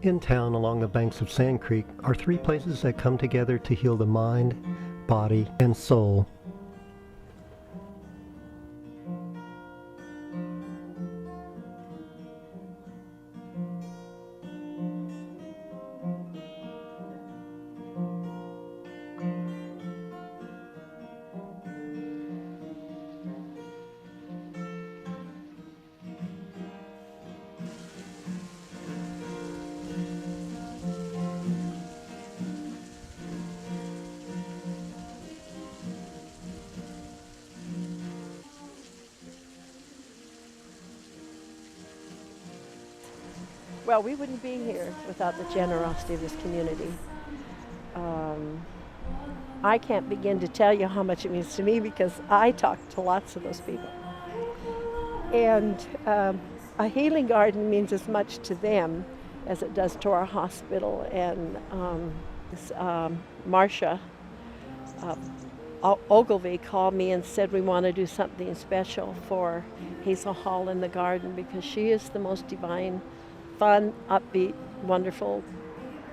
In town, along the banks of Sand Creek, are three places that come together to heal the mind, body, and soul. Well, we wouldn't be here without the generosity of this community. Um, I can't begin to tell you how much it means to me because I talk to lots of those people. And a healing garden means as much to them as it does to our hospital. And Marcia Ogilvy called me and said we want to do something special for Hazel Hall in the garden because she is the most divine, fun, upbeat, wonderful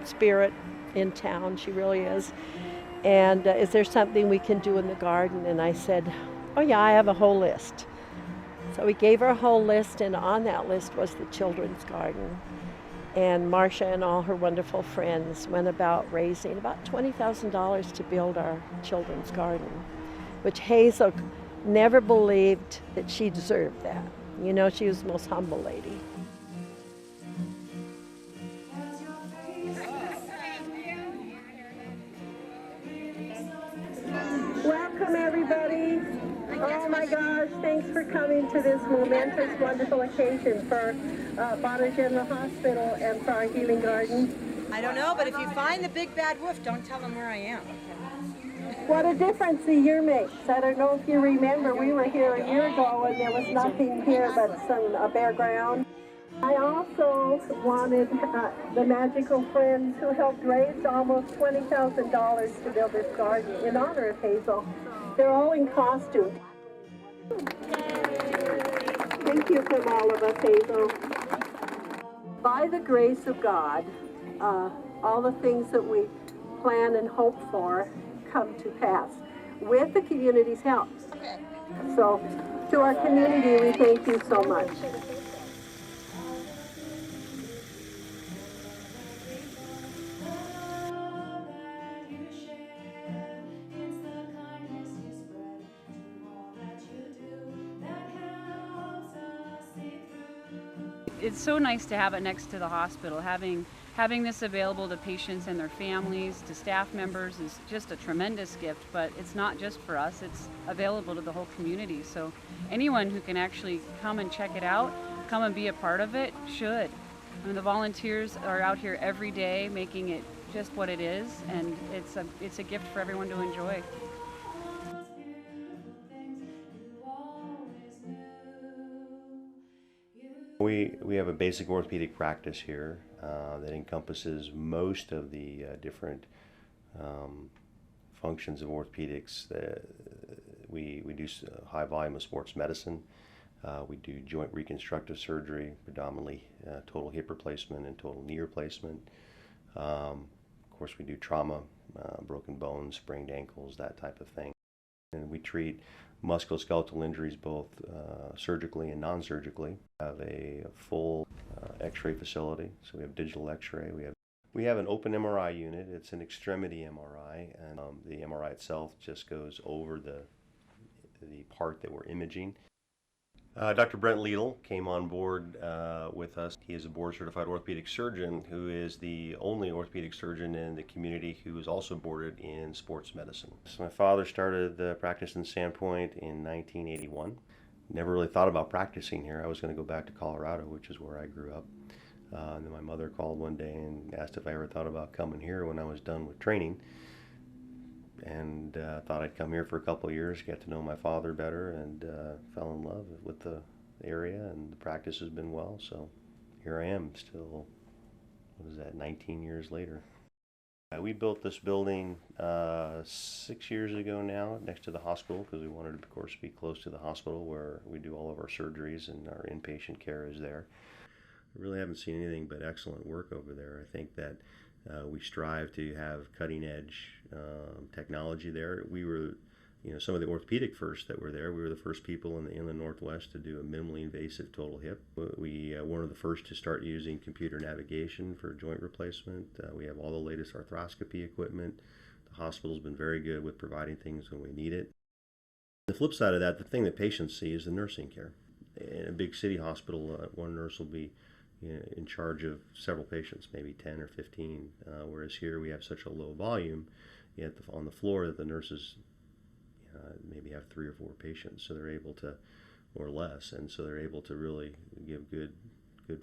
spirit in town. She really is. And is there something we can do in the garden? And I said, oh yeah, I have a whole list. So we gave her a whole list, and on that list was the children's garden. And Marcia and all her wonderful friends went about raising about $20,000 to build our children's garden, which Hazel never believed that she deserved that. You know, she was the most humble lady. Welcome, everybody. Oh my gosh, thanks for coming to this momentous, wonderful occasion for Bonner General Hospital and for our healing garden. I don't know, but if you find the big bad wolf, don't tell them where I am. What a difference a year makes. I don't know if you remember, we were here a year ago and there was nothing here but a bare ground. I also wanted the magical friends who helped raise almost $20,000 to build this garden in honor of Hazel. They're all in costume. Thank you from all of us, Hazel. By the grace of God, all the things that we plan and hope for come to pass with the community's help. So to our community, we thank you so much. It's so nice to have it next to the hospital. Having this available to patients and their families, to staff members, is just a tremendous gift. But it's not just for us, it's available to the whole community. So anyone who can actually come and check it out, come and be a part of it, should. I mean, the volunteers are out here every day making it just what it is, and it's a gift for everyone to enjoy. We have a basic orthopedic practice here that encompasses most of the different functions of orthopedics. We do high volume of sports medicine. We do joint reconstructive surgery, predominantly total hip replacement and total knee replacement. Of course, we do trauma, broken bones, sprained ankles, that type of thing. And we treat musculoskeletal injuries both surgically and non-surgically. We have a full x-ray facility, so we have digital x-ray. We have an open MRI unit. It's an extremity MRI, and the MRI itself just goes over the part that we're imaging. Dr. Brent Liedl came on board with us. He is a board-certified orthopedic surgeon who is the only orthopedic surgeon in the community who is also boarded in sports medicine. So my father started the practice in Sandpoint in 1981. Never really thought about practicing here. I was going to go back to Colorado, which is where I grew up. And then my mother called one day and asked if I ever thought about coming here when I was done with training. And thought I'd come here for a couple of years, get to know my father better, and fell in love with the area, and the practice has been well, so here I am still, 19 years later. We built this building 6 years ago now next to the hospital because we wanted to, of course, be close to the hospital where we do all of our surgeries and our inpatient care is there. really haven't seen anything but excellent work over there. I think that we strive to have cutting edge technology there. We were, some of the orthopedic first that were there. We were the first people in the Inland Northwest to do a minimally invasive total hip. We one of the first to start using computer navigation for joint replacement. We have all the latest arthroscopy equipment. The hospital's been very good with providing things when we need it. The flip side of that, the thing that patients see is the nursing care. In a big city hospital, one nurse will be in charge of several patients, maybe 10 or 15, whereas here we have such a low volume, yet on the floor that the nurses maybe have 3 or 4 patients, so they're able to, or less, and so they're able to really give good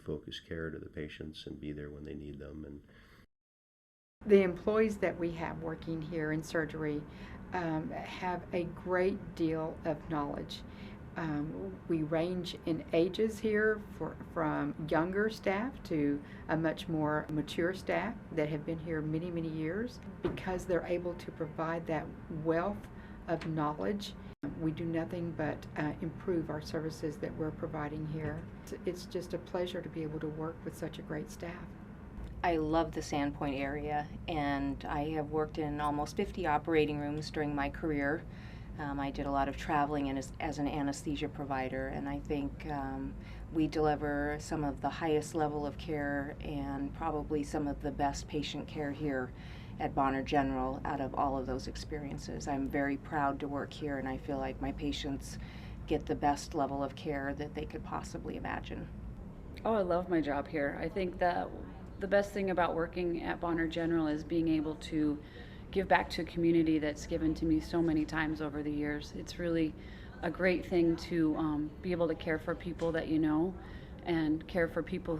focused care to the patients and be there when they need them. And the employees that we have working here in surgery have a great deal of knowledge. We range in ages here from younger staff to a much more mature staff that have been here many, many years. Because they're able to provide that wealth of knowledge, we do nothing but improve our services that we're providing here. It's just a pleasure to be able to work with such a great staff. I love the Sandpoint area, and I have worked in almost 50 operating rooms during my career. I did a lot of traveling as an anesthesia provider, and I think we deliver some of the highest level of care and probably some of the best patient care here at Bonner General out of all of those experiences. I'm very proud to work here, and I feel like my patients get the best level of care that they could possibly imagine. Oh, I love my job here. I think that the best thing about working at Bonner General is being able to give back to a community that's given to me so many times over the years. It's really a great thing to be able to care for people that you know and care for people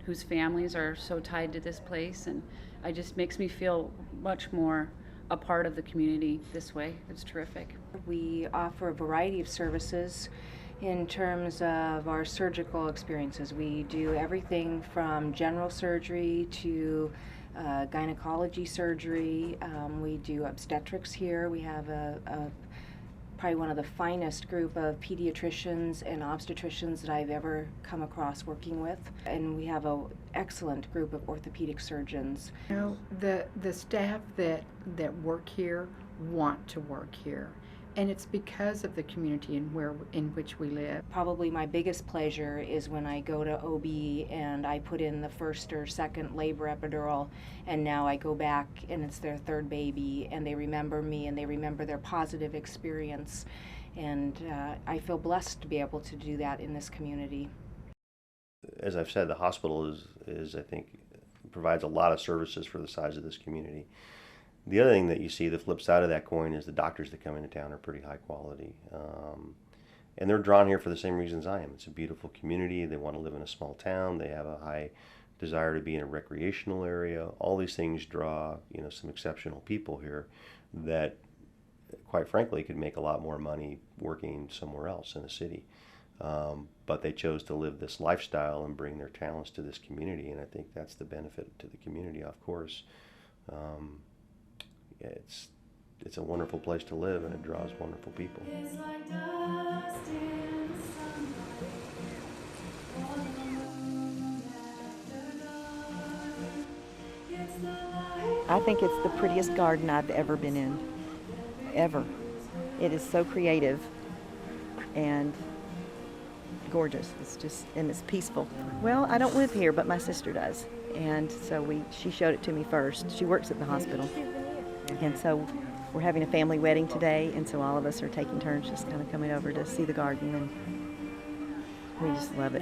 whose families are so tied to this place, and it just makes me feel much more a part of the community this way. It's terrific. We offer a variety of services in terms of our surgical experiences. We do everything from general surgery to gynecology surgery. We do obstetrics here. We have probably one of the finest group of pediatricians and obstetricians that I've ever come across working with. And we have an excellent group of orthopedic surgeons. The staff that work here want to work here. And it's because of the community in which we live. Probably my biggest pleasure is when I go to OB and I put in the first or second labor epidural, and now I go back and it's their third baby, and they remember me and they remember their positive experience. And I feel blessed to be able to do that in this community. as I've said, the hospital is I think provides a lot of services for the size of this community. The other thing that you see, the flip side of that coin, is the doctors that come into town are pretty high quality. And they're drawn here for the same reasons I am. It's a beautiful community. They want to live in a small town. They have a high desire to be in a recreational area. All these things draw, some exceptional people here that, quite frankly, could make a lot more money working somewhere else in the city. But they chose to live this lifestyle and bring their talents to this community, and I think that's the benefit to the community, of course. It's a wonderful place to live, and it draws wonderful people. It's like dust in the sunlight. I think it's the prettiest garden I've ever been in, ever. It is so creative and gorgeous. And it's peaceful. Well, I don't live here, but my sister does. And so she showed it to me first. She works at the hospital. And so we're having a family wedding today, and so all of us are taking turns just kind of coming over to see the garden, and we just love it.